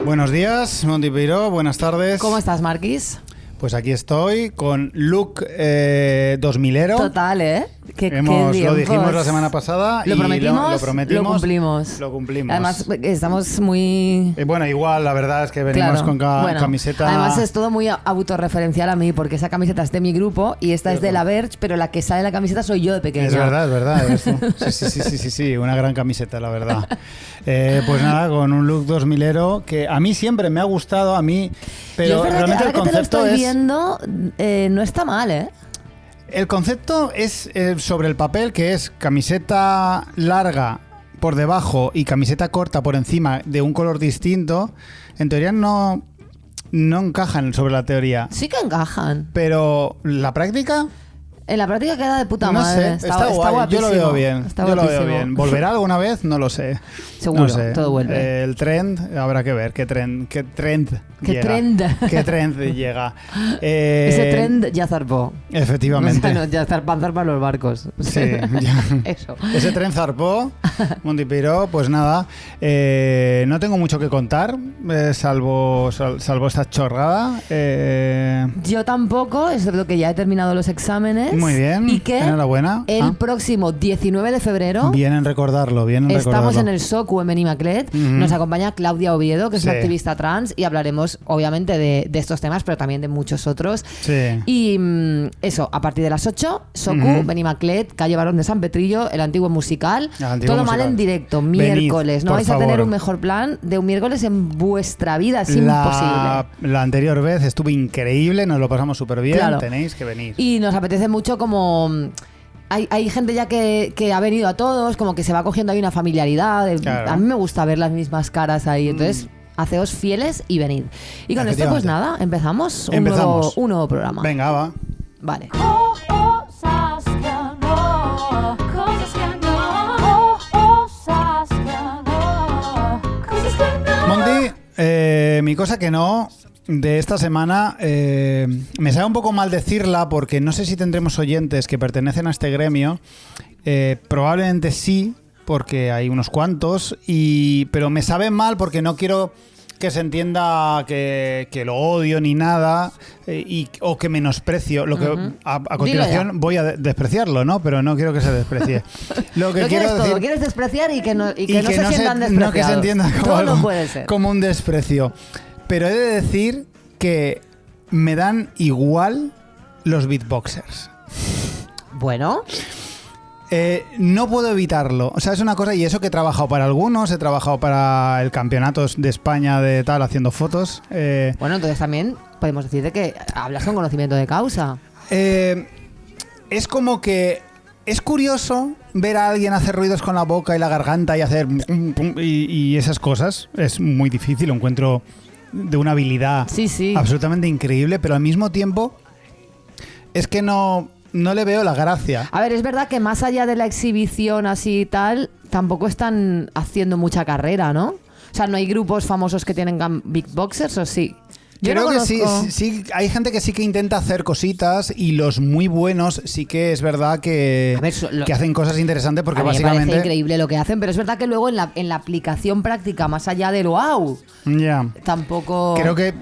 Buenos días, Monty Peiró, buenas tardes. ¿Cómo estás, Marquis? Pues aquí estoy con look 2000ero. Total, ¿eh? Lo dijimos la semana pasada ¿Lo prometimos? Lo prometimos. Lo cumplimos. Lo cumplimos. Además, estamos muy... Bueno, igual, la verdad es que venimos con camiseta... Además, es todo muy autorreferencial a mí, porque esa camiseta es de mi grupo y esta es de la Verge, pero la que sale en la camiseta soy yo de pequeña. Es verdad. Sí, una gran camiseta, la verdad. Pues nada, con un look 2000ero que a mí siempre me ha gustado, pero realmente el concepto es... Viendo, no está mal, ¿eh? El concepto es sobre el papel, que es camiseta larga por debajo y camiseta corta por encima de un color distinto. En teoría no encajan sobre la teoría. Sí que encajan. Pero ¿la práctica? En la práctica queda de puta No madre. sé, está guay. Yo lo veo bien. Lo veo bien. ¿Volverá alguna vez? No lo sé. Seguro, no sé. todo vuelve. El trend, habrá que ver qué trend llega. Ese trend ya zarpó. Efectivamente. O sea, ya zarpan los barcos. Sí. Eso. Ese tren zarpó, Monty Peiró, pues nada. No tengo mucho que contar, salvo esta chorrada. Yo tampoco, excepto que ya he terminado los exámenes. Muy bien, y que enhorabuena. El próximo 19 de febrero bien en recordarlo. Estamos en el SOCU en Benimaclet. Nos acompaña Claudia Oviedo, que es una Sí. activista trans, y hablaremos obviamente de estos temas, pero también de muchos otros. Sí. Y eso, a partir de las 8, SOCU, Benimaclet, calle Barón de San Petrillo, el antiguo musical. Todo mal en directo, miércoles. Venid, no vais por a tener favor. un mejor plan de un miércoles en vuestra vida, es imposible. La anterior vez estuvo increíble, nos lo pasamos súper bien. Claro. Tenéis que venir. Y nos apetece mucho como... Hay gente ya que ha venido a todos, como que se va cogiendo ahí una familiaridad. Claro. A mí me gusta ver las mismas caras ahí. Entonces, haceos fieles y venid. Y con esto, pues nada, empezamos. Un nuevo programa. Venga, va. Vale. Cosas que no, cosas que no, cosas que no. Monty, mi cosa que no de esta semana, me sabe un poco mal decirla porque no sé si tendremos oyentes que pertenecen a este gremio. Probablemente sí, porque hay unos cuantos, pero me sabe mal porque no quiero que se entienda que lo odio ni nada, o que menosprecio. Lo que a continuación voy a despreciarlo, ¿no? Pero no quiero que se desprecie. Lo que quiero decir, quieres despreciar y que no se sientan despreciados. no que se entienda como, Todo no puede ser. como un desprecio. Pero he de decir que me dan igual los beatboxers. Bueno... no puedo evitarlo. O sea, es una cosa, y eso que he trabajado para algunos, he trabajado para el campeonato de España de tal, haciendo fotos. Bueno, entonces también podemos decir de que hablas con conocimiento de causa. Es como que es curioso ver a alguien hacer ruidos con la boca y la garganta y hacer y esas cosas. Es muy difícil, lo encuentro de una habilidad absolutamente increíble, pero al mismo tiempo es que no le veo la gracia. A ver, es verdad que más allá de la exhibición así y tal, tampoco están haciendo mucha carrera, ¿no? O sea, ¿no hay grupos famosos que tienen big boxers o sí? Yo Creo no que conozco. sí, hay gente que sí que intenta hacer cositas, y los muy buenos sí que es verdad que, A ver, que hacen cosas interesantes, porque a mí básicamente... me parece increíble lo que hacen, pero es verdad que luego en la aplicación práctica, más allá del wow, Ya. tampoco... Creo que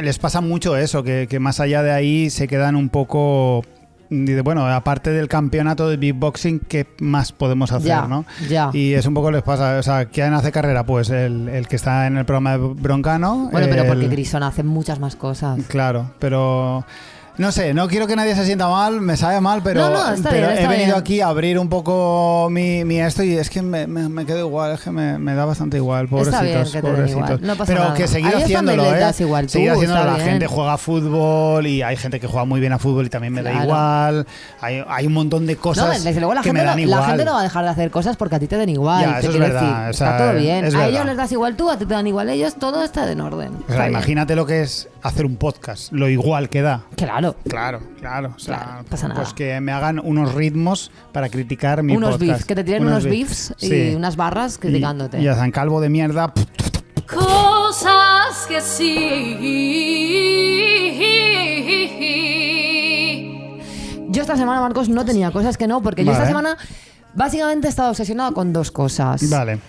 les pasa mucho eso, que más allá de ahí se quedan un poco... Bueno, aparte del campeonato de beatboxing, ¿qué más podemos hacer, Ya, no? ya. Y es un poco les pasa, o sea, ¿quién hace carrera? Pues el que está en el programa de Broncano. Bueno, pero porque Grison hace muchas más cosas. Claro, pero... No sé, no quiero que nadie se sienta mal, me sabe mal, pero, No, está pero bien, he venido bien. aquí a abrir un poco mi esto, y es que me quedo igual, es que me da bastante igual, Está bien pobrecitos, que te den pobrecitos. igual, no pasa pero nada. que seguir A ellos haciéndolo, también les das igual, tú, seguir haciéndolo. está La bien. gente juega a fútbol y hay gente que juega muy bien a fútbol y también me da Claro. igual. Hay un montón de No, cosas desde luego la que gente, me dan igual. la gente no va a dejar de hacer cosas porque a ti te den igual. Ya, te eso es quiero verdad, decir, o sea, está todo bien. es A verdad. ellos les das igual tú, a ti te dan igual ellos, todo está en orden. O Está sea, bien. imagínate lo que es hacer un podcast, lo igual que da. Claro. Claro. O sea, Claro, pasa nada. pues que me hagan unos ritmos para criticar mi Unos podcast. beefs, que te tiren unos beefs y Sí. unas barras criticándote. Y a San Calvo de mierda. Cosas que sí. Yo esta semana, Marcos, no tenía cosas que no, porque yo esta Vale. semana Básicamente he estado obsesionada con dos cosas. Vale.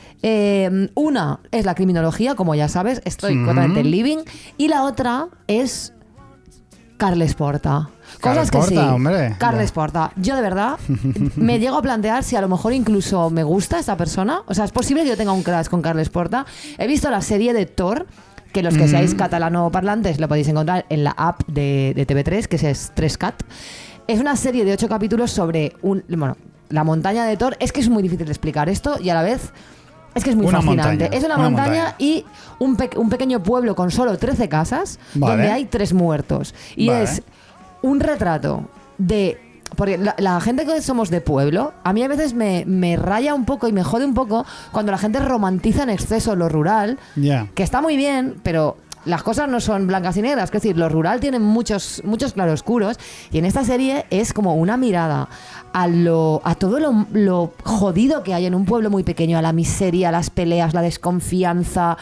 Una es la criminología, como ya sabes, estoy completamente living. Y la otra es Carles Porta. Cosas Carles que Porta, sí. hombre. Carles Porta. Yo de verdad me llego a plantear si a lo mejor incluso me gusta esta persona. O sea, es posible que yo tenga un crush con Carles Porta. He visto la serie de Thor, que los que seáis catalano-parlantes lo podéis encontrar en la app de TV3, que es 3Cat. Es una serie de 8 capítulos sobre la montaña de Thor. Es que es muy difícil de explicar esto y a la vez es que es muy Una fascinante. montaña, Es una montaña y un pequeño pueblo con solo 13 casas, Vale. donde hay 3 muertos. Y Vale. es un retrato de... Porque la gente que somos de pueblo, a mí a veces me raya un poco y me jode un poco cuando la gente romantiza en exceso lo rural, Ya. que está muy bien, pero las cosas no son blancas y negras. Es decir, lo rural tiene muchos claroscuros y en esta serie es como una mirada a todo lo jodido que hay en un pueblo muy pequeño, a la miseria, las peleas, la desconfianza.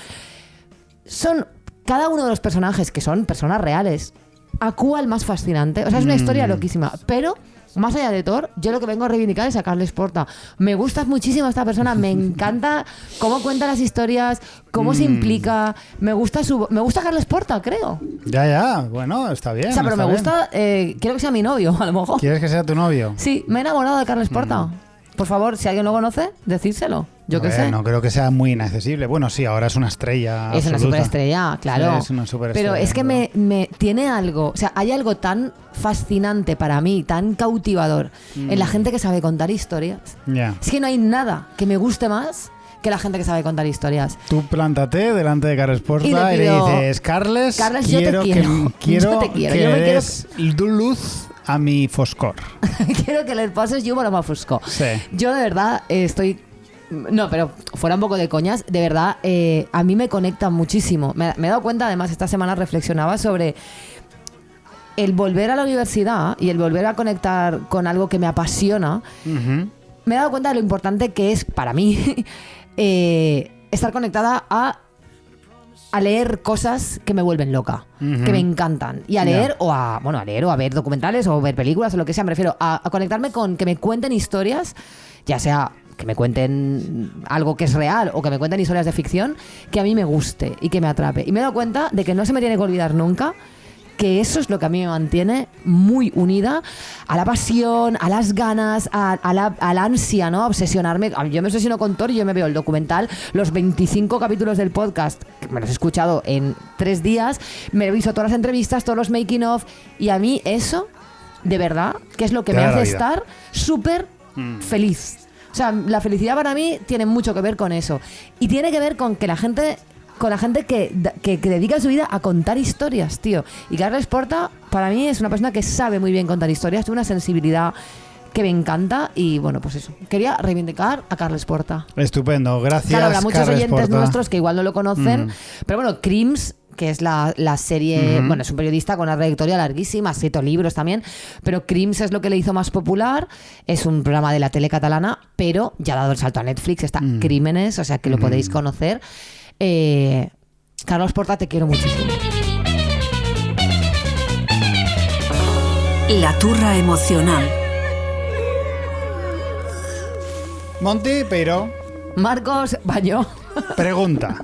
Son cada uno de los personajes que son personas reales. ¿A cuál más fascinante? O sea, es una historia loquísima, pero... Más allá de Thor, yo lo que vengo a reivindicar es a Carles Porta. Me gusta muchísimo esta persona, me encanta cómo cuenta las historias, cómo se implica. Me gusta Carles Porta, creo. Ya, bueno, está bien. O sea, pero está me bien. gusta, quiero que sea mi novio, a lo mejor. ¿Quieres que sea tu novio? Sí, me he enamorado de Carles Porta. Por favor, si alguien lo conoce, decídselo. Yo qué sé. No creo que sea muy inaccesible. Bueno, sí, ahora es una estrella. Es una absoluta. superestrella, claro. Sí, es una superestrella, Pero es que ¿verdad? me tiene algo, o sea, hay algo tan fascinante para mí, tan cautivador en la gente que sabe contar historias. Ya. Es que no hay nada que me guste más que la gente que sabe contar historias. Tú plántate delante de Carles Porta Y y le le pido, dices, Carles, Carles, yo te quiero quiero. quiero Yo te quiero. que Yo me le quiero- des luz a mi foscor. Quiero que le pases yo para Mafusco. Sí. Yo de verdad estoy... No, pero fuera un poco de coñas, de verdad, a mí me conecta muchísimo. Me he dado cuenta, además, esta semana reflexionaba sobre el volver a la universidad y el volver a conectar con algo que me apasiona. Ujú. Me he dado cuenta de lo importante que es para mí estar conectada a leer cosas que me vuelven loca, Ujú. que me encantan. Y a leer, a leer o a ver documentales o ver películas o lo que sea. Me refiero a conectarme con que me cuenten historias, ya sea que me cuenten algo que es real o que me cuenten historias de ficción, que a mí me guste y que me atrape. Y me he dado cuenta de que no se me tiene que olvidar nunca que eso es lo que a mí me mantiene muy unida a la pasión, a las ganas, a la ansia, ¿no? A obsesionarme. Yo me obsesiono con Thor y yo me veo el documental, los 25 capítulos del podcast, que me los he escuchado en 3 días, me he visto todas las entrevistas, todos los making of, y a mí eso, de verdad, que es lo que Te me da la hace vida. estar súper feliz. O sea, la felicidad para mí tiene mucho que ver con eso. Y tiene que ver con que la gente que dedica su vida a contar historias, tío. Y Carles Porta, para mí, es una persona que sabe muy bien contar historias, tiene una sensibilidad que me encanta y, bueno, pues eso. Quería reivindicar a Carles Porta. Estupendo, gracias. Claro, habrá muchos Carles oyentes Porta. nuestros que igual no lo conocen, pero bueno, Crims, que es la serie, bueno, es un periodista con una trayectoria larguísima, ha escrito libros también, pero Crims es lo que le hizo más popular, es un programa de la tele catalana, pero ya ha dado el salto a Netflix, está Crímenes, o sea que lo podéis conocer. Carlos Porta, te quiero muchísimo. La turra emocional. Monty, pero Marcos Bañó. pregunta.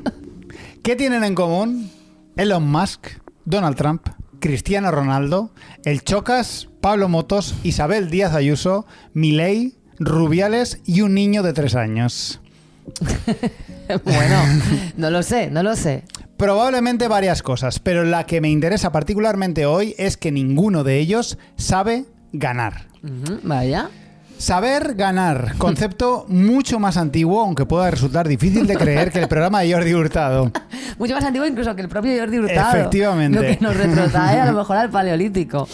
¿Qué tienen en común Elon Musk, Donald Trump, Cristiano Ronaldo, el Chocas, Pablo Motos, Isabel Díaz Ayuso, Milei, Rubiales y un niño de 3 años? Bueno, no lo sé. Probablemente varias cosas, pero la que me interesa particularmente hoy es que ninguno de ellos sabe ganar. Vaya. Saber ganar, concepto mucho más antiguo, aunque pueda resultar difícil de creer, que el programa de Jordi Hurtado. Mucho más antiguo incluso que el propio Jordi Hurtado. Efectivamente. Lo que nos retrotrae a lo mejor al Paleolítico.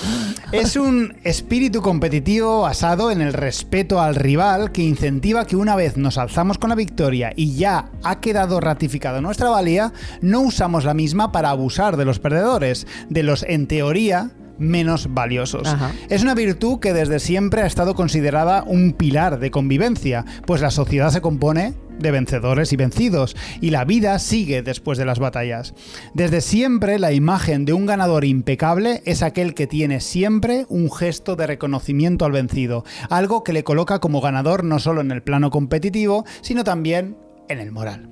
Es un espíritu competitivo basado en el respeto al rival que incentiva que una vez nos alzamos con la victoria y ya ha quedado ratificada nuestra valía, no usamos la misma para abusar de los perdedores, de los, en teoría, menos valiosos. Ajá. Es una virtud que desde siempre ha estado considerada un pilar de convivencia, pues la sociedad se compone de vencedores y vencidos, y la vida sigue después de las batallas. Desde siempre, la imagen de un ganador impecable es aquel que tiene siempre un gesto de reconocimiento al vencido, algo que le coloca como ganador no solo en el plano competitivo, sino también en el moral.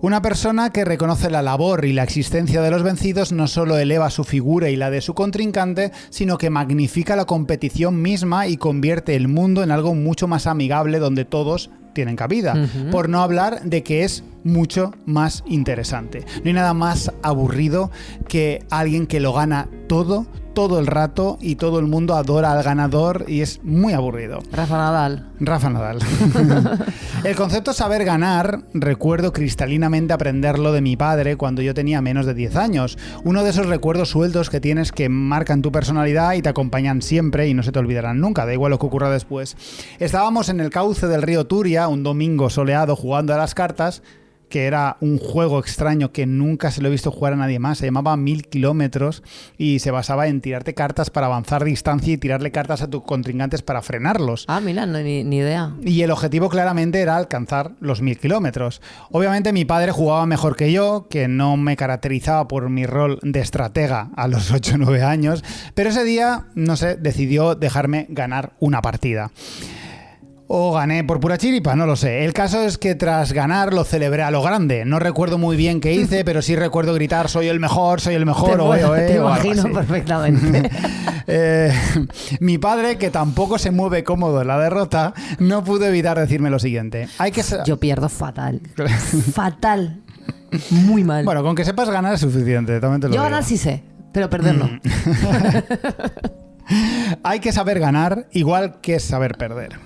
Una persona que reconoce la labor y la existencia de los vencidos no solo eleva su figura y la de su contrincante, sino que magnifica la competición misma y convierte el mundo en algo mucho más amigable donde todos tienen cabida. Por no hablar de que es mucho más interesante. No hay nada más aburrido que alguien que lo gana todo el rato y todo el mundo adora al ganador y es muy aburrido. Rafa Nadal. El concepto saber ganar, recuerdo cristalinamente aprenderlo de mi padre cuando yo tenía menos de 10 años. Uno de esos recuerdos sueltos que tienes que marcan tu personalidad y te acompañan siempre y no se te olvidarán nunca, da igual lo que ocurra después. Estábamos en el cauce del río Turia, un domingo soleado jugando a las cartas, que era un juego extraño que nunca se lo he visto jugar a nadie más. Se llamaba 1000 kilómetros y se basaba en tirarte cartas para avanzar distancia y tirarle cartas a tus contrincantes para frenarlos. Ah, mira, ni idea. Y el objetivo claramente era alcanzar los 1000 kilómetros. Obviamente mi padre jugaba mejor que yo, que no me caracterizaba por mi rol de estratega a los 8 o 9 años, pero ese día, no sé, decidió dejarme ganar una partida. O gané por pura chiripa, no lo sé. El caso es que tras ganar lo celebré a lo grande. No recuerdo muy bien qué hice, pero sí recuerdo gritar soy el mejor, Te imagino perfectamente. Mi padre, que tampoco se mueve cómodo en la derrota, no pudo evitar decirme lo siguiente. Yo pierdo fatal. Fatal. Muy mal. Bueno, con que sepas ganar es suficiente. También te lo Yo digo. ganar sí sé, pero perder no. Hay que saber ganar igual que saber perder.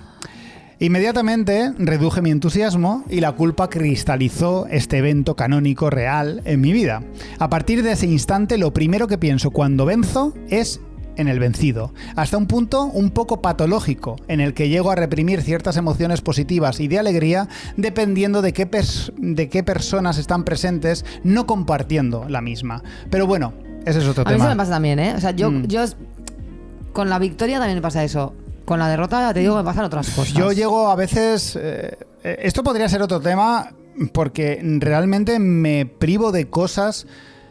Inmediatamente reduje mi entusiasmo y la culpa cristalizó este evento canónico real en mi vida. A partir de ese instante, lo primero que pienso cuando venzo es en el vencido, hasta un punto un poco patológico, en el que llego a reprimir ciertas emociones positivas y de alegría dependiendo de qué personas están presentes, no compartiendo la misma. Pero bueno, ese es otro tema. A mí eso me pasa también, ¿eh? O sea, yo con la victoria también me pasa eso. Con la derrota, te digo, me pasan otras cosas. Yo llego a veces... esto podría ser otro tema porque realmente me privo de cosas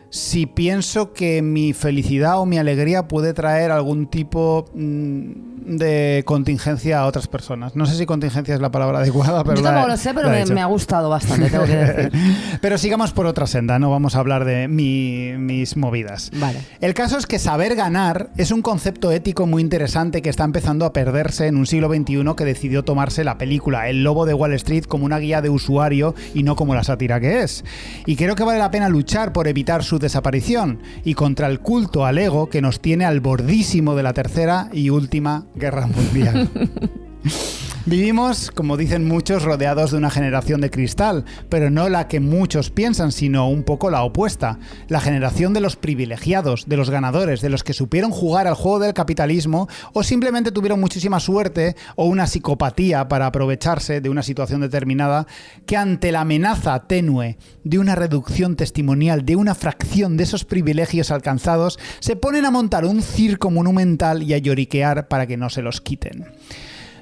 si pienso que mi felicidad o mi alegría puede traer algún tipo de contingencia a otras personas. No sé si contingencia es la palabra adecuada, pero yo tampoco lo sé, pero me ha gustado bastante, tengo que decir. Pero sigamos por otra senda, no vamos a hablar de mis movidas. Vale. El caso es que saber ganar es un concepto ético muy interesante que está empezando a perderse en un siglo XXI que decidió tomarse la película El Lobo de Wall Street como una guía de usuario y no como la sátira que es. Y creo que vale la pena luchar por evitar su desaparición y contra el culto al ego que nos tiene al bordísimo de la tercera y última guerra mundial. Vivimos, como dicen muchos, rodeados de una generación de cristal, pero no la que muchos piensan, sino un poco la opuesta. La generación de los privilegiados, de los ganadores, de los que supieron jugar al juego del capitalismo o simplemente tuvieron muchísima suerte o una psicopatía para aprovecharse de una situación determinada que ante la amenaza tenue de una reducción testimonial de una fracción de esos privilegios alcanzados, se ponen a montar un circo monumental y a lloriquear para que no se los quiten.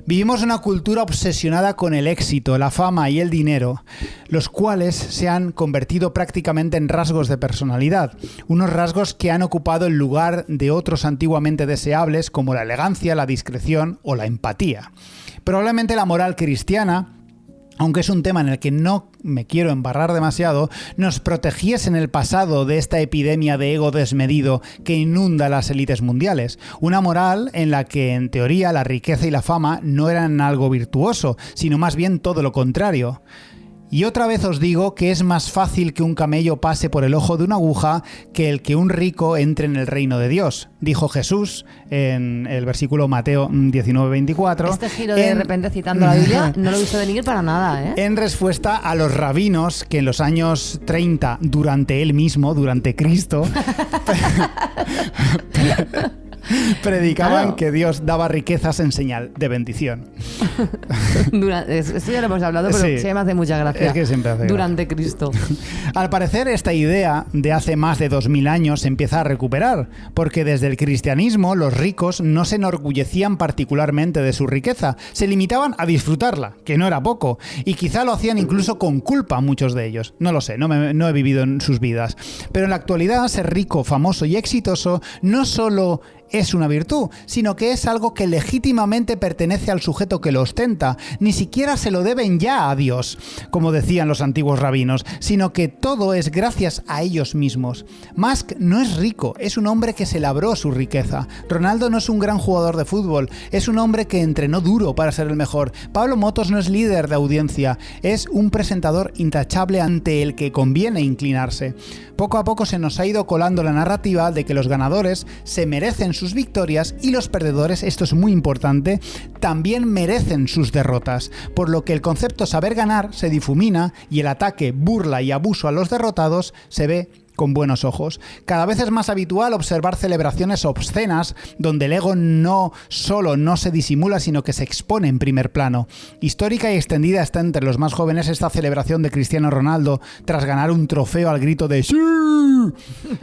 Vivimos una cultura obsesionada con el éxito, la fama y el dinero, los cuales se han convertido prácticamente en rasgos de personalidad, unos rasgos que han ocupado el lugar de otros antiguamente deseables como la elegancia, la discreción o la empatía. Probablemente la moral cristiana, aunque es un tema en el que no me quiero embarrar demasiado, nos protegiese en el pasado de esta epidemia de ego desmedido que inunda las élites mundiales. Una moral en la que, en teoría, la riqueza y la fama no eran algo virtuoso, sino más bien todo lo contrario. Y otra vez os digo que es más fácil que un camello pase por el ojo de una aguja que el que un rico entre en el reino de Dios, dijo Jesús en el versículo Mateo 19:24. Este giro de repente citando la Biblia no lo he visto venir para nada, ¿eh? En respuesta a los rabinos que en los años 30, durante él mismo, durante Cristo, Predicaban Claro. que Dios daba riquezas en señal de bendición. Esto ya lo hemos hablado, pero Sí. sí me hace mucha gracia. Es que siempre hace Durante Cristo. Al parecer, esta idea de hace más de 2000 años se empieza a recuperar, porque desde el cristianismo los ricos no se enorgullecían particularmente de su riqueza, se limitaban a disfrutarla, que no era poco, y quizá lo hacían incluso con culpa muchos de ellos. No lo sé, no he vivido en sus vidas. Pero en la actualidad, ser rico, famoso y exitoso no solo es una virtud, sino que es algo que legítimamente pertenece al sujeto que lo ostenta. Ni siquiera se lo deben ya a Dios, como decían los antiguos rabinos, sino que todo es gracias a ellos mismos. Musk no es rico, es un hombre que se labró su riqueza. Ronaldo no es un gran jugador de fútbol, es un hombre que entrenó duro para ser el mejor. Pablo Motos no es líder de audiencia, es un presentador intachable ante el que conviene inclinarse. Poco a poco se nos ha ido colando la narrativa de que los ganadores se merecen sus victorias y los perdedores, esto es muy importante, también merecen sus derrotas, por lo que el concepto saber ganar se difumina y el ataque, burla y abuso a los derrotados se ve con buenos ojos. Cada vez es más habitual observar celebraciones obscenas donde el ego no solo no se disimula, sino que se expone en primer plano. Histórica y extendida está entre los más jóvenes esta celebración de Cristiano Ronaldo tras ganar un trofeo al grito de ¡sí!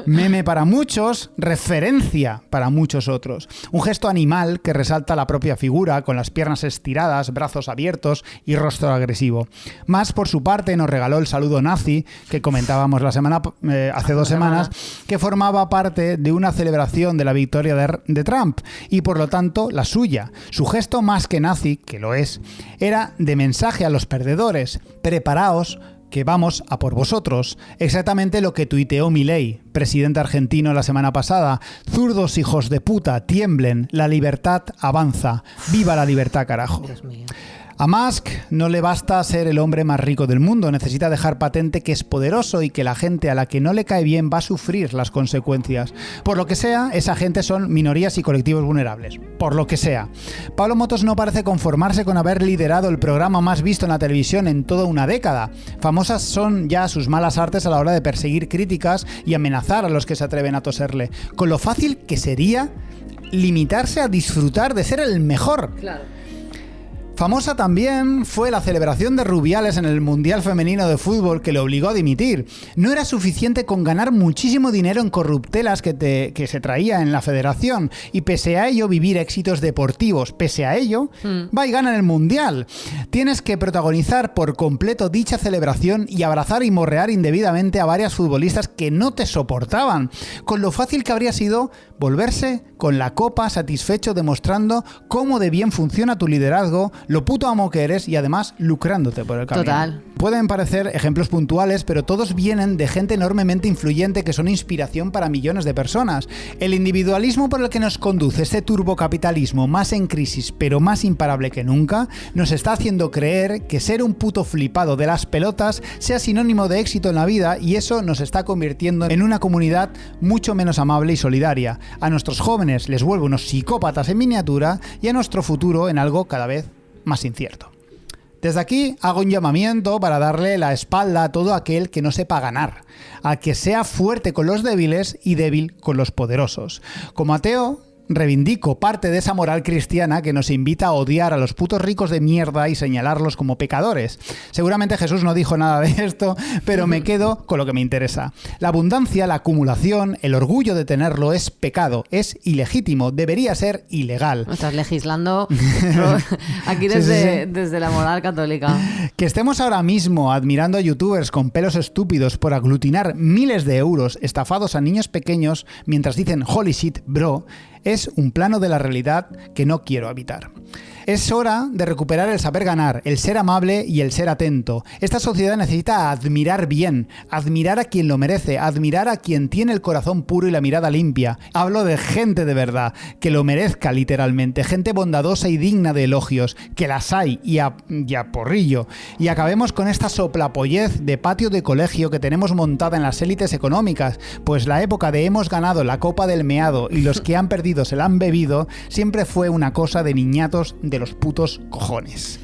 Meme para muchos, referencia para muchos otros. Un gesto animal que resalta la propia figura, con las piernas estiradas, brazos abiertos y rostro agresivo. Más, por su parte, nos regaló el saludo nazi que comentábamos hace 2 semanas, que formaba parte de una celebración de la victoria de Trump y por lo tanto la suya. Su gesto más que nazi, que lo es, era de mensaje a los perdedores: preparaos que vamos a por vosotros. Exactamente lo que tuiteó Milei, presidente argentino, la semana pasada. Zurdos hijos de puta, tiemblen, la libertad avanza. ¡Viva la libertad, carajo! Dios mío. A Musk no le basta ser el hombre más rico del mundo, necesita dejar patente que es poderoso y que la gente a la que no le cae bien va a sufrir las consecuencias. Por lo que sea, esa gente son minorías y colectivos vulnerables. Por lo que sea. Pablo Motos no parece conformarse con haber liderado el programa más visto en la televisión en toda una década. Famosas son ya sus malas artes a la hora de perseguir críticas y amenazar a los que se atreven a toserle. Con lo fácil que sería limitarse a disfrutar de ser el mejor. Claro. Famosa también fue la celebración de Rubiales en el Mundial Femenino de Fútbol que le obligó a dimitir. No era suficiente con ganar muchísimo dinero en corruptelas que se traía en la federación y pese a ello vivir éxitos deportivos. Pese a ello, va y gana el Mundial. Tienes que protagonizar por completo dicha celebración y abrazar y morrear indebidamente a varias futbolistas que no te soportaban. Con lo fácil que habría sido volverse con la copa satisfecho demostrando cómo de bien funciona tu liderazgo, lo puto amo que eres y además lucrándote por el camino. Total. Pueden parecer ejemplos puntuales, pero todos vienen de gente enormemente influyente que son inspiración para millones de personas. El individualismo por el que nos conduce este turbocapitalismo más en crisis, pero más imparable que nunca, nos está haciendo creer que ser un puto flipado de las pelotas sea sinónimo de éxito en la vida y eso nos está convirtiendo en una comunidad mucho menos amable y solidaria. A nuestros jóvenes les vuelve unos psicópatas en miniatura y a nuestro futuro en algo cada vez más incierto. Desde aquí hago un llamamiento para darle la espalda a todo aquel que no sepa ganar, al que sea fuerte con los débiles y débil con los poderosos. Como ateo, reivindico parte de esa moral cristiana que nos invita a odiar a los putos ricos de mierda y señalarlos como pecadores. Seguramente Jesús no dijo nada de esto, pero me quedo con lo que me interesa. La abundancia, la acumulación, el orgullo de tenerlo es pecado, es ilegítimo, debería ser ilegal. Estás legislando aquí Sí, desde la moral católica. Que estemos ahora mismo admirando a youtubers con pelos estúpidos por aglutinar miles de euros estafados a niños pequeños mientras dicen holy shit, bro, es un plano de la realidad que no quiero habitar. Es hora de recuperar el saber ganar, el ser amable y el ser atento. Esta sociedad necesita admirar bien, admirar a quien lo merece, admirar a quien tiene el corazón puro y la mirada limpia. Hablo de gente de verdad, que lo merezca literalmente, gente bondadosa y digna de elogios, que las hay y a porrillo. Y acabemos con esta soplapollez de patio de colegio que tenemos montada en las élites económicas, pues la época de hemos ganado la copa del meado y los que han perdido se la han bebido siempre fue una cosa de niñatos de los putos cojones.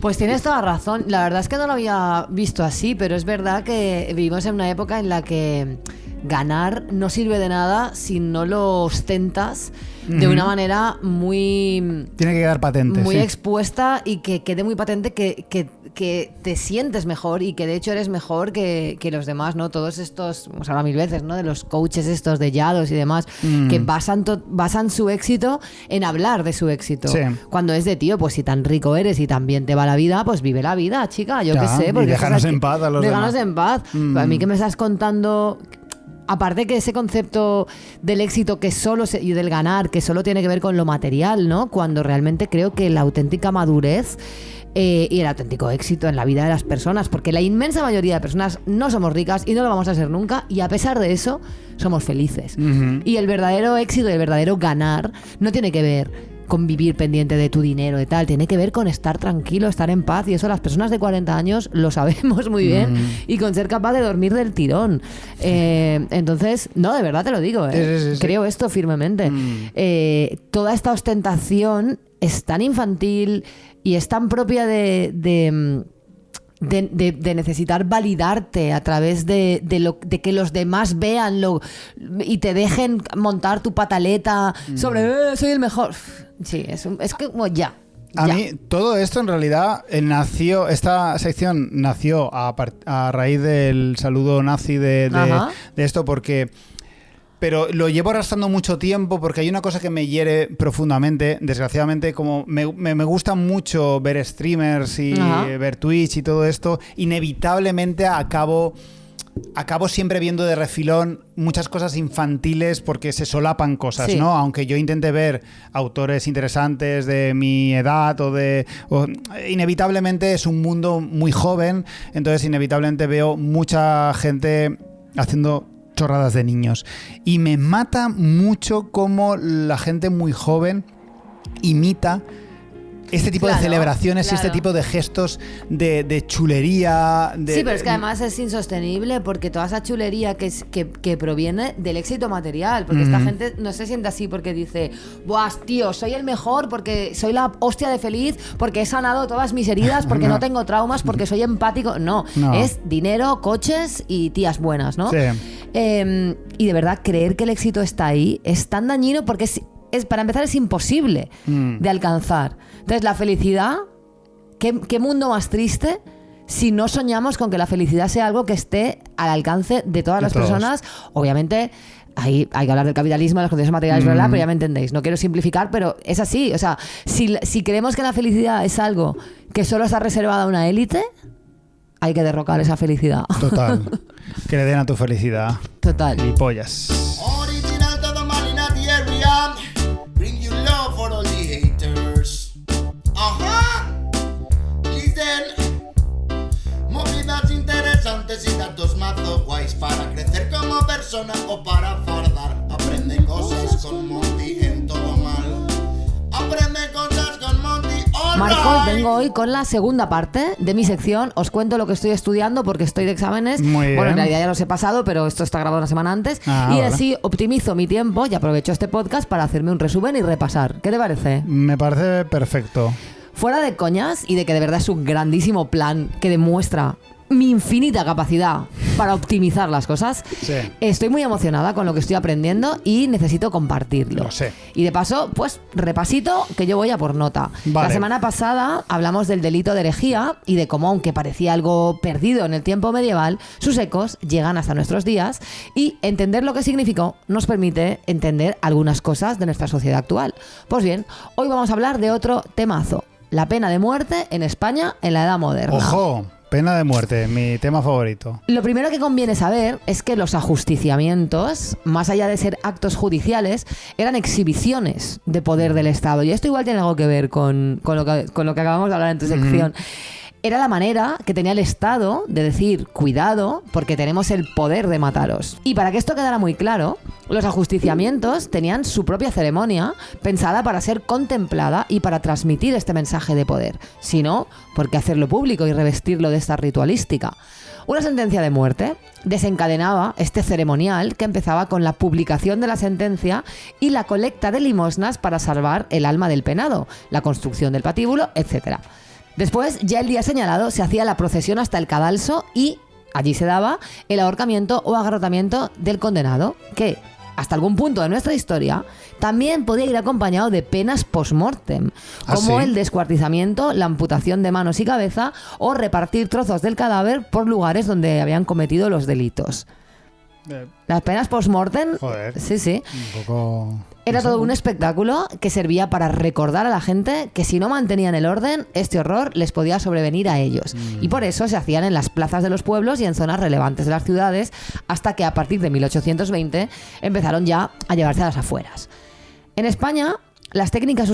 Pues tienes toda razón. La verdad es que no lo había visto así, pero es verdad que vivimos en una época en la que ganar no sirve de nada si no lo ostentas de una manera muy... Tiene que quedar patente. Muy sí. expuesta y que quede muy patente que te sientes mejor y que de hecho eres mejor que los demás, ¿no? Todos estos, hemos hablado mil veces, ¿no? De los coaches estos de Yados y demás, que basan su éxito en hablar de su éxito. Sí. Cuando es de, tío, pues si tan rico eres y tan bien te va la vida, pues vive la vida, chica, yo Ya, qué sé. Porque y déjanos cosas en paz a los déjanos demás. en paz. A mí que me estás contando... Aparte que ese concepto del éxito y del ganar, que solo tiene que ver con lo material, ¿no? Cuando realmente creo que la auténtica madurez y el auténtico éxito en la vida de las personas, porque la inmensa mayoría de personas no somos ricas y no lo vamos a ser nunca, y a pesar de eso somos felices. Y el verdadero éxito y el verdadero ganar no tiene que ver con vivir pendiente de tu dinero y tal, tiene que ver con estar tranquilo, estar en paz, y eso las personas de 40 años lo sabemos muy bien, y con ser capaz de dormir del tirón. Entonces, no, de verdad te lo digo, Sí. creo esto firmemente. Toda esta ostentación es tan infantil y es tan propia de necesitar validarte a través de que los demás vean y te dejen montar tu pataleta sobre soy el mejor. Sí, es que como ya. A mí todo esto en realidad esta sección nació a raíz del saludo nazi de esto, pero lo llevo arrastrando mucho tiempo porque hay una cosa que me hiere profundamente. Desgraciadamente, como me gusta mucho ver streamers y ver Twitch y todo esto, inevitablemente acabo siempre viendo de refilón muchas cosas infantiles porque se solapan cosas, sí. ¿no? Aunque yo intente ver autores interesantes de mi edad inevitablemente es un mundo muy joven, entonces inevitablemente veo mucha gente haciendo chorradas de niños. Y me mata mucho cómo la gente muy joven imita este tipo de celebraciones y este tipo de gestos de chulería. Sí, pero es que además es insostenible porque toda esa chulería que proviene del éxito material. Porque esta gente no se siente así porque dice, buah, tío, soy el mejor porque soy la hostia de feliz, porque he sanado todas mis heridas, porque no tengo traumas, porque soy empático. No, es dinero, coches y tías buenas, ¿no? Sí. Y de verdad, creer que el éxito está ahí es tan dañino porque para empezar es imposible de alcanzar. Entonces la felicidad, ¿qué mundo más triste si no soñamos con que la felicidad sea algo que esté al alcance de todas las personas? Obviamente hay que hablar del capitalismo, de las condiciones materiales, ¿verdad? Pero ya me entendéis, no quiero simplificar, pero es así. O sea, si creemos que la felicidad es algo que solo está reservada a una élite, hay que derrocar esa felicidad. Total. Que le den a tu felicidad. Total. Y pollas. Original todo mal in the area. Bring you love for all the haters. Ajá. Listen. Movidas interesantes y datos mazo guays para crecer como persona o para fardar. Aprende cosas con Monty en todo mal. Aprende cosas con Monty. Marcos, vengo hoy con la segunda parte de mi sección. Os cuento lo que estoy estudiando porque estoy de exámenes. Muy bien. Bueno, en realidad ya los he pasado, pero esto está grabado una semana antes. Y vale. así optimizo mi tiempo y aprovecho este podcast para hacerme un resumen y repasar. ¿Qué te parece? Me parece perfecto. Fuera de coñas y de que de verdad es un grandísimo plan que demuestra mi infinita capacidad para optimizar las cosas, Sí. estoy muy emocionada con lo que estoy aprendiendo y necesito compartirlo. Lo sé. Y de paso, pues repasito que yo voy a por nota. Vale. La semana pasada hablamos del delito de herejía y de cómo, aunque parecía algo perdido en el tiempo medieval, sus ecos llegan hasta nuestros días, y entender lo que significó nos permite entender algunas cosas de nuestra sociedad actual. Pues bien, hoy vamos a hablar de otro temazo: la pena de muerte en España en la Edad Moderna. Ojo, pena de muerte, mi tema favorito. Lo primero que conviene saber es que los ajusticiamientos, más allá de ser actos judiciales, eran exhibiciones de poder del Estado. Y esto igual tiene algo que ver con lo que acabamos de hablar en tu sección. Era la manera que tenía el Estado de decir, cuidado, porque tenemos el poder de mataros. Y para que esto quedara muy claro, los ajusticiamientos tenían su propia ceremonia pensada para ser contemplada y para transmitir este mensaje de poder. Si no, ¿por qué hacerlo público y revestirlo de esta ritualística? Una sentencia de muerte desencadenaba este ceremonial que empezaba con la publicación de la sentencia y la colecta de limosnas para salvar el alma del penado, la construcción del patíbulo, etc. Después, ya el día señalado, se hacía la procesión hasta el cadalso y allí se daba el ahorcamiento o agarrotamiento del condenado, que hasta algún punto de nuestra historia también podía ir acompañado de penas post-mortem, como ¿sí? el descuartizamiento, la amputación de manos y cabeza o repartir trozos del cadáver por lugares donde habían cometido los delitos. Las penas post-mortem, Joder. sí. Un poco... Era no sé. todo un espectáculo que servía para recordar a la gente que si no mantenían el orden, este horror les podía sobrevenir a ellos. Y por eso se hacían en las plazas de los pueblos y en zonas relevantes de las ciudades, hasta que a partir de 1820 empezaron ya a llevarse a las afueras. En España, las técnicas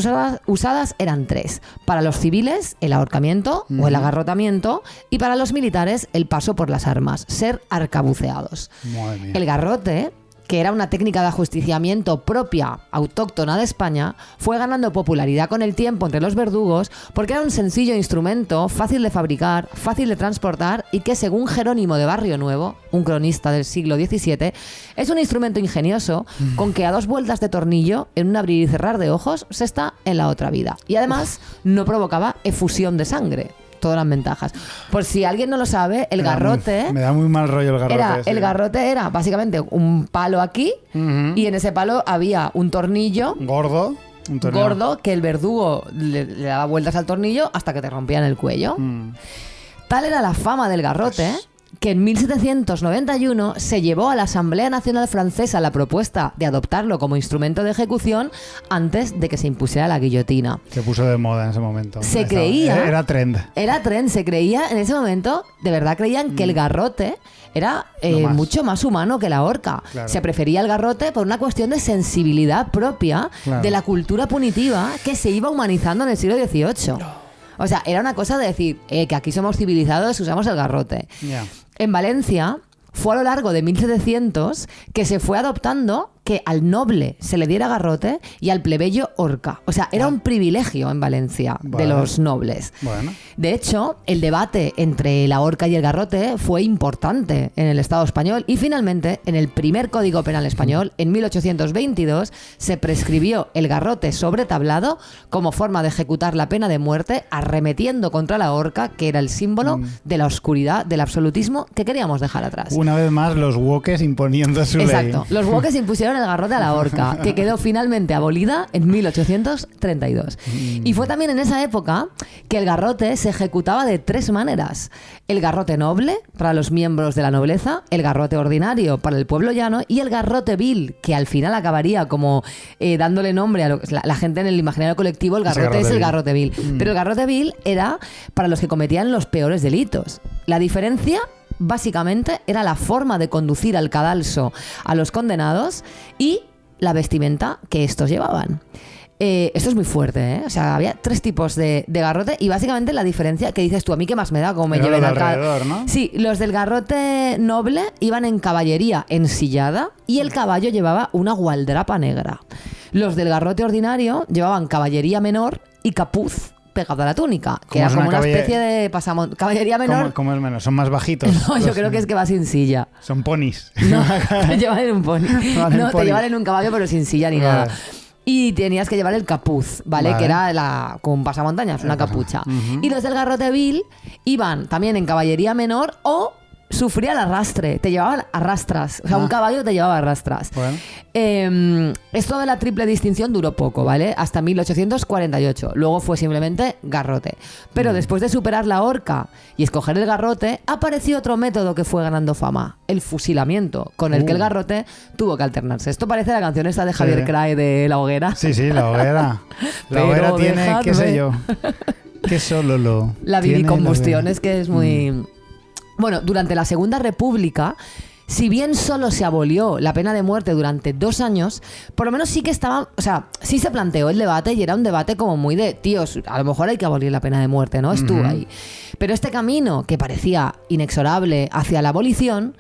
usadas eran 3. Para los civiles, el ahorcamiento o el agarrotamiento, y para los militares, el paso por las armas, ser arcabuceados. Madre mía. El garrote, que era una técnica de ajusticiamiento propia, autóctona de España, fue ganando popularidad con el tiempo entre los verdugos porque era un sencillo instrumento, fácil de fabricar, fácil de transportar y que, según Jerónimo de Barrio Nuevo, un cronista del siglo XVII, es un instrumento ingenioso con que a 2 vueltas de tornillo, en un abrir y cerrar de ojos, se está en la otra vida. Y además no provocaba efusión de sangre. Todas las ventajas. Por si alguien no lo sabe, el garrote... Me da muy mal rollo el garrote. El garrote era básicamente un palo aquí y en ese palo había un tornillo Gordo. Un tornillo. gordo que el verdugo le daba vueltas al tornillo hasta que te rompían el cuello. Tal era la fama del garrote que en 1791 se llevó a la Asamblea Nacional Francesa la propuesta de adoptarlo como instrumento de ejecución antes de que se impusiera la guillotina. Se puso de moda en ese momento. Se creía... Era trend. Era tren, se creía en ese momento, de verdad creían que el garrote era Lo más. mucho más humano que la horca. Claro. Se prefería el garrote por una cuestión de sensibilidad propia Claro. de la cultura punitiva que se iba humanizando en el siglo XVIII. O sea, era una cosa de decir que aquí somos civilizados y usamos el garrote. Ya. En Valencia fue a lo largo de 1700 que se fue adoptando que al noble se le diera garrote y al plebeyo horca. O sea, era un privilegio en Valencia de Vale. los nobles. Bueno. De hecho, el debate entre la horca y el garrote fue importante en el Estado español y finalmente, en el primer Código Penal español, en 1822, se prescribió el garrote sobre tablado como forma de ejecutar la pena de muerte, arremetiendo contra la horca, que era el símbolo de la oscuridad, del absolutismo que queríamos dejar atrás. Una vez más, los wokes imponiendo su Exacto. ley. Los wokes impusieron el garrote a la horca, que quedó finalmente abolida en 1832. Y fue también en esa época que el garrote se ejecutaba de 3 maneras. El garrote noble, para los miembros de la nobleza, el garrote ordinario para el pueblo llano y el garrote vil, que al final acabaría como dándole nombre a la gente en el imaginario colectivo, el garrote es el garrote vil. Pero el garrote vil era para los que cometían los peores delitos. La diferencia básicamente era la forma de conducir al cadalso a los condenados y la vestimenta que estos llevaban. Esto es muy fuerte, ¿eh? O sea, había 3 tipos de garrote y básicamente la diferencia que dices tú, a mí qué más me da como me Era lleven lo de al alrededor, ¿no? Sí, los del garrote noble iban en caballería ensillada y el caballo llevaba una gualdrapa negra. Los del garrote ordinario llevaban caballería menor y capuz pegado a la túnica, que ¿Cómo era es como una una especie de caballería menor. ¿Cómo es menos? ¿Son más bajitos? No, yo creo que es que va sin silla. Son ponis. No, te llevan en un pony. Van en No, te pony. llevan en un caballo pero sin silla ni Vale. nada. Y tenías que llevar el capuz, ¿vale? Vale. Que era como un pasamontañas, una capucha. Y los del garrote vil iban también en caballería menor o sufría el arrastre. Te llevaban arrastras. O sea, un caballo te llevaba arrastras. Bueno. Esto de la triple distinción duró poco, ¿vale? Hasta 1848. Luego fue simplemente garrote. Pero después de superar la horca y escoger el garrote, apareció otro método que fue ganando fama. El fusilamiento, con el que el garrote tuvo que alternarse. Esto parece la canción esta de Javier Crae de La Hoguera. Sí, la hoguera. La Pero hoguera tiene, qué sé dejadme. yo, que solo lo... La tiene bibicombustión la- es que es muy... Bueno, durante la Segunda República, si bien solo se abolió la pena de muerte durante 2 años, por lo menos sí que estaba... O sea, sí se planteó el debate y era un debate como muy de... Tíos, a lo mejor hay que abolir la pena de muerte, ¿no? Estuvo ahí. Pero este camino, que parecía inexorable hacia la abolición,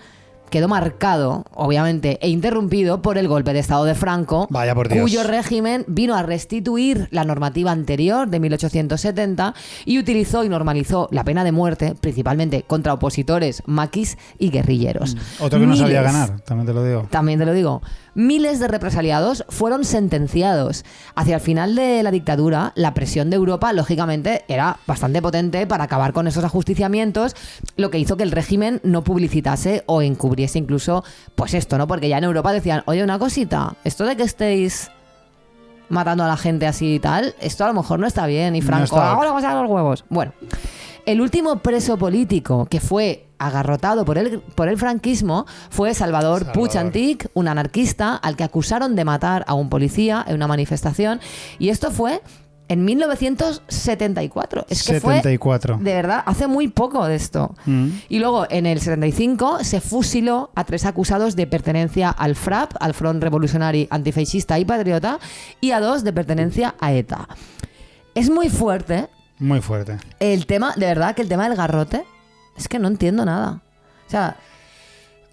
quedó marcado, obviamente, e interrumpido por el golpe de Estado de Franco, Vaya por Dios. cuyo régimen vino a restituir la normativa anterior de 1870 y utilizó y normalizó la pena de muerte, principalmente contra opositores, maquis y guerrilleros. Otro que no sabía ganar, también te lo digo. También te lo digo. Miles de represaliados fueron sentenciados. Hacia el final de la dictadura, la presión de Europa, lógicamente, era bastante potente para acabar con esos ajusticiamientos, lo que hizo que el régimen no publicitase o encubriese incluso, pues esto, ¿no? Porque ya en Europa decían, oye, una cosita, esto de que estéis matando a la gente así y tal, esto a lo mejor no está bien. Y Franco, No está. ahora vamos a los huevos. Bueno, el último preso político que fue agarrotado por el franquismo fue Salvador Puig Antich, un anarquista al que acusaron de matar a un policía en una manifestación, y esto fue en 1974. Es que 74. fue, de verdad, hace muy poco de esto. Y luego, en el 75, se fusiló a 3 acusados de pertenencia al FRAP, al Front Revolucionari Antifeixista y Patriota, y a 2 de pertenencia a ETA. Es muy fuerte Muy fuerte. el tema, de verdad, que el tema del garrote, es que no entiendo nada. O sea,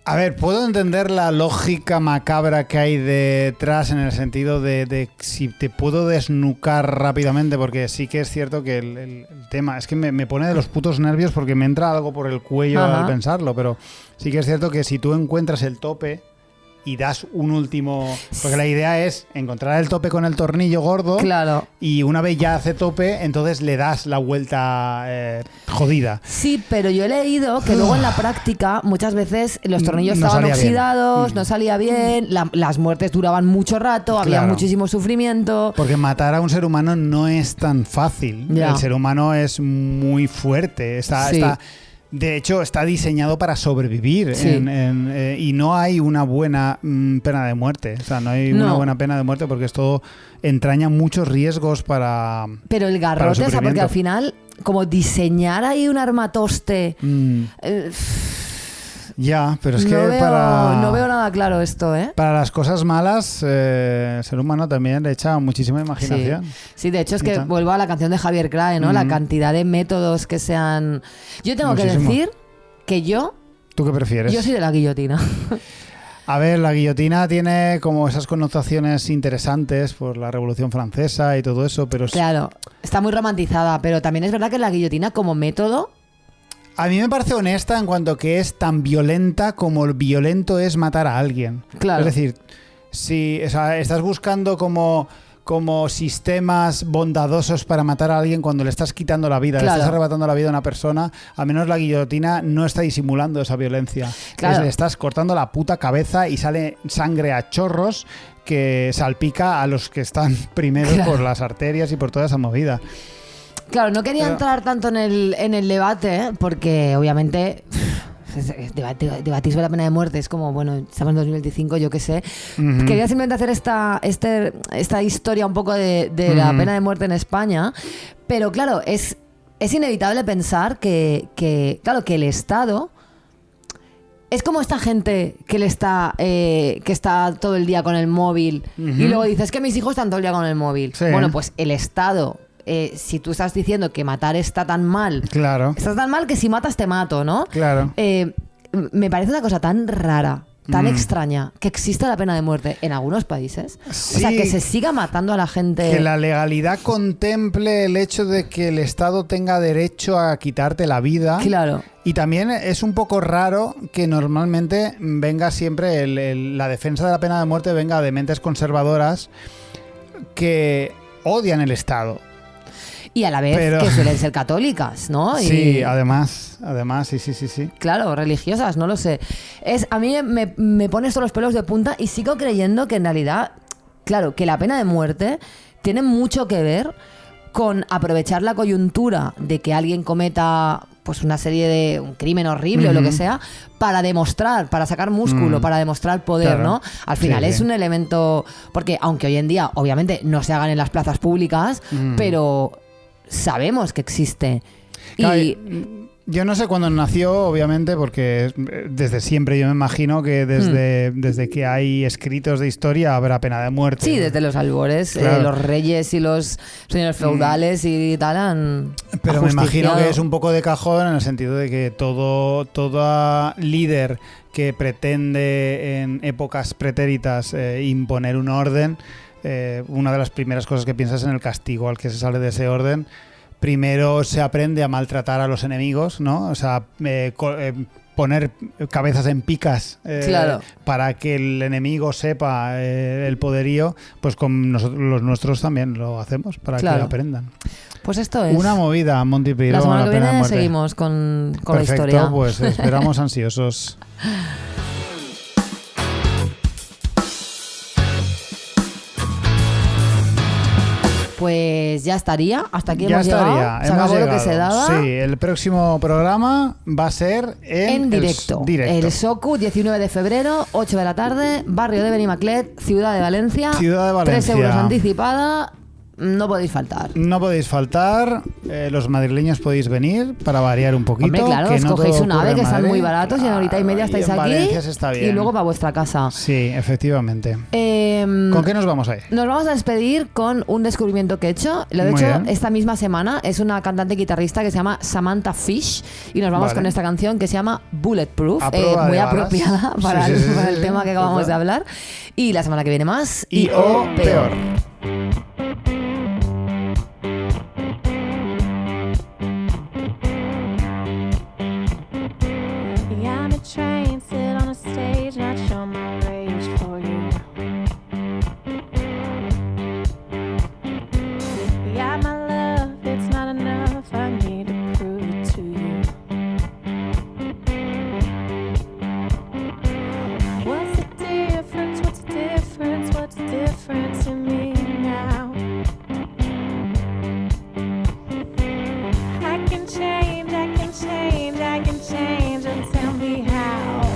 A ver, puedo entender la lógica macabra que hay detrás en el sentido de si te puedo desnucar rápidamente, porque sí que es cierto que el tema es que me pone de los putos nervios porque me entra algo por el cuello al pensarlo, pero sí que es cierto que si tú encuentras el tope y das un último... Porque la idea es encontrar el tope con el tornillo gordo, claro. y una vez ya hace tope, entonces le das la vuelta jodida. Sí, pero yo he leído que luego en la práctica muchas veces los tornillos No estaban salía bien. oxidados, no salía bien, las muertes duraban mucho rato, había Claro. muchísimo sufrimiento. Porque matar a un ser humano no es tan fácil. Ya. El ser humano es muy fuerte. Sí. De hecho, está diseñado para sobrevivir. Sí. Y no hay una buena pena de muerte. O sea, no hay una No. buena pena de muerte porque esto entraña muchos riesgos para... Pero el para el garrote, o sea, porque sufrimiento. al final, como diseñar ahí un armatoste... Ya, pero es que no, veo, para... no veo nada claro esto, ¿eh? Para las cosas malas, el ser humano también le echa muchísima imaginación. Sí, de hecho es que Está. vuelvo a la canción de Javier Crae, ¿no? La cantidad de métodos que sean... Yo tengo que Muchísimo. decir que yo ¿Tú qué prefieres? soy de la guillotina. A ver, la guillotina tiene como esas connotaciones interesantes por la Revolución Francesa y todo eso, pero Claro, está muy romantizada, pero también es verdad que la guillotina como método... a mí me parece honesta en cuanto que es tan violenta como violento es matar a alguien. Claro. Es decir, si estás buscando como sistemas bondadosos para matar a alguien cuando le estás quitando la vida, Claro. le estás arrebatando la vida a una persona, al menos la guillotina no está disimulando esa violencia. Claro. Le estás cortando la puta cabeza y sale sangre a chorros que salpica a los que están primero Claro. por las arterias y por toda esa movida. Claro, no quería Pero- entrar tanto en el debate, ¿eh? Porque obviamente debatir sobre la pena de muerte es como, bueno, estamos en 2025, yo qué sé. Ujú. Quería simplemente hacer esta historia un poco de la Ujú. pena de muerte en España, pero claro, es inevitable pensar que el Estado... Es como esta gente que está todo el día con el móvil y luego dices que mis hijos están todo el día con el móvil. Sí. Bueno, pues el Estado, si tú estás diciendo que matar está tan mal, Claro, está tan mal que si matas te mato, ¿no? claro. Me parece una cosa tan rara, tan extraña, que exista la pena de muerte en algunos países. Sí. O sea, que se siga matando a la gente. Que la legalidad contemple el hecho de que el Estado tenga derecho a quitarte la vida. Claro. Y también es un poco raro que normalmente venga siempre la defensa de la pena de muerte venga de mentes conservadoras que odian el Estado. Y a la vez Pero- que suelen ser católicas, ¿no? Sí, Y- además, sí. Claro, religiosas, no lo sé. A mí me pone esto los pelos de punta y sigo creyendo que en realidad, claro, que la pena de muerte tiene mucho que ver con aprovechar la coyuntura de que alguien cometa pues una serie de un crimen horrible o lo que sea para demostrar, para sacar músculo, para demostrar poder, Claro. ¿no? Al final Sí, es sí. un elemento, porque aunque hoy en día obviamente no se hagan en las plazas públicas, pero sabemos que existe. Claro, Y Yo no sé cuándo nació, obviamente, porque desde siempre yo me imagino que desde que hay escritos de historia habrá pena de muerte. Sí, desde los albores, Claro. los reyes y los señores feudales y tal han Pero me imagino ajusticiado. que es un poco de cajón en el sentido de que toda líder que pretende en épocas pretéritas imponer un orden, una de las primeras cosas que piensas es en el castigo al que se sale de ese orden. Primero se aprende a maltratar a los enemigos, ¿no? O sea, poner cabezas en picas Claro. para que el enemigo sepa el poderío, pues con nosotros, los nuestros también lo hacemos para Claro. que aprendan. Pues esto es. Una movida, Monty La Python, semana la que pena de viene muerte. seguimos con la Perfecto, historia. pues esperamos ansiosos. Pues ya estaría. Hasta aquí Ya hemos estaría, llegado. Se hemos acabó lo que llegado. se daba. Sí, el próximo programa va a ser En directo. directo. El SOCU, 19 de febrero, 8 de la tarde, barrio de Benimaclet, Ciudad de Valencia. Ciudad de Valencia. 3 euros anticipada. No podéis faltar. No podéis faltar, los madrileños podéis venir para variar un poquito. Hombre, claro, que os no cogéis todo un ocurre ave en que están Madrid. muy baratos y en horita y media Claro, estáis y en aquí. Valencia se está bien. Y luego para vuestra casa. Sí, efectivamente. ¿Con qué nos vamos a ir? Nos vamos a despedir con un descubrimiento que he hecho. Lo he Muy hecho bien. esta misma semana. Es una cantante guitarrista que se llama Samantha Fish. Y nos vamos Vale. con esta canción que se llama Bulletproof. A prueba Muy de balas. apropiada para, Sí, sí, sí, para sí, el tema sí, que acabamos total. de hablar. Y la semana que viene más. Y o peor. Yeah, I'm a train, sit on a stage, not show my rage for you. Yeah, my love, it's not enough, I need to prove it to you. What's the difference, what's the difference, what's the difference in me now? I can change, I can change, I can change, and tell me how.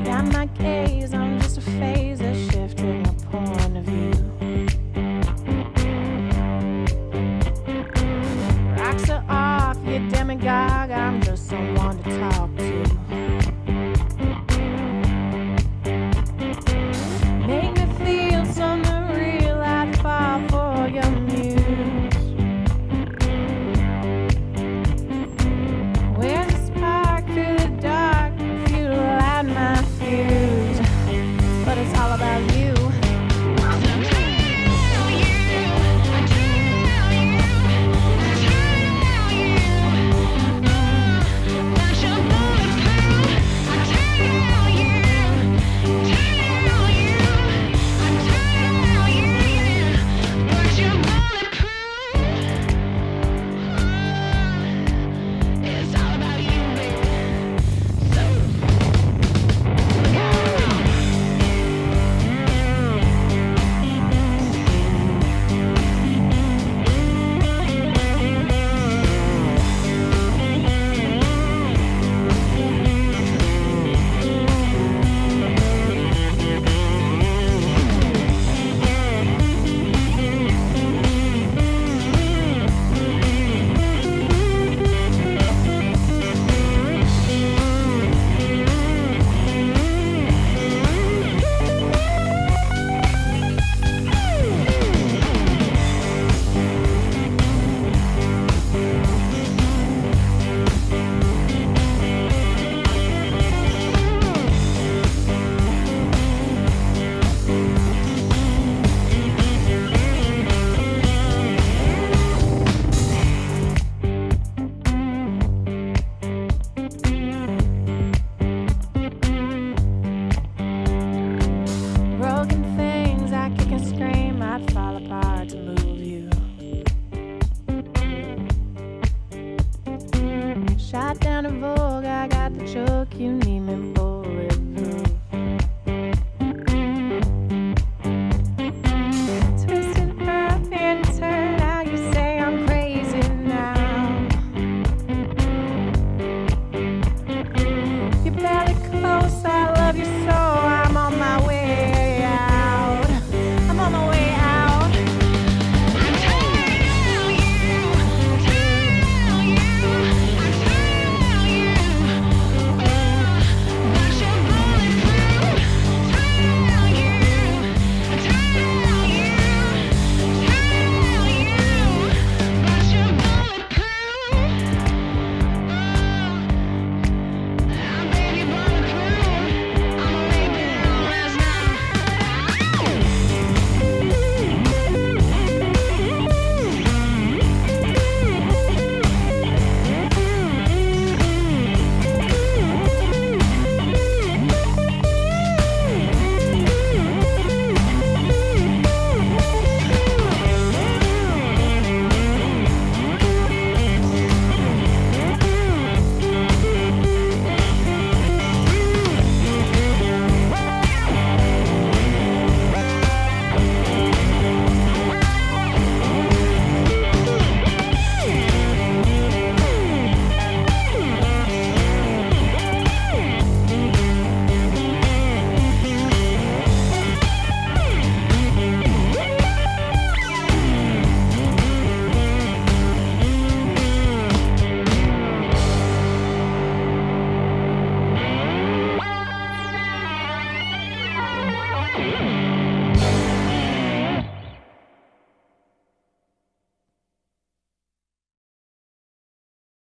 Yeah, my gaze, I'm just a phase of shifting a point of view. Rocks are off, you demagogue, I'm just someone to talk to. Make me feel something real, I'd fall for your muse. When the spark through the dark, if you light my fuse, but it's all about you. Broken things, I kick and scream, I'd fall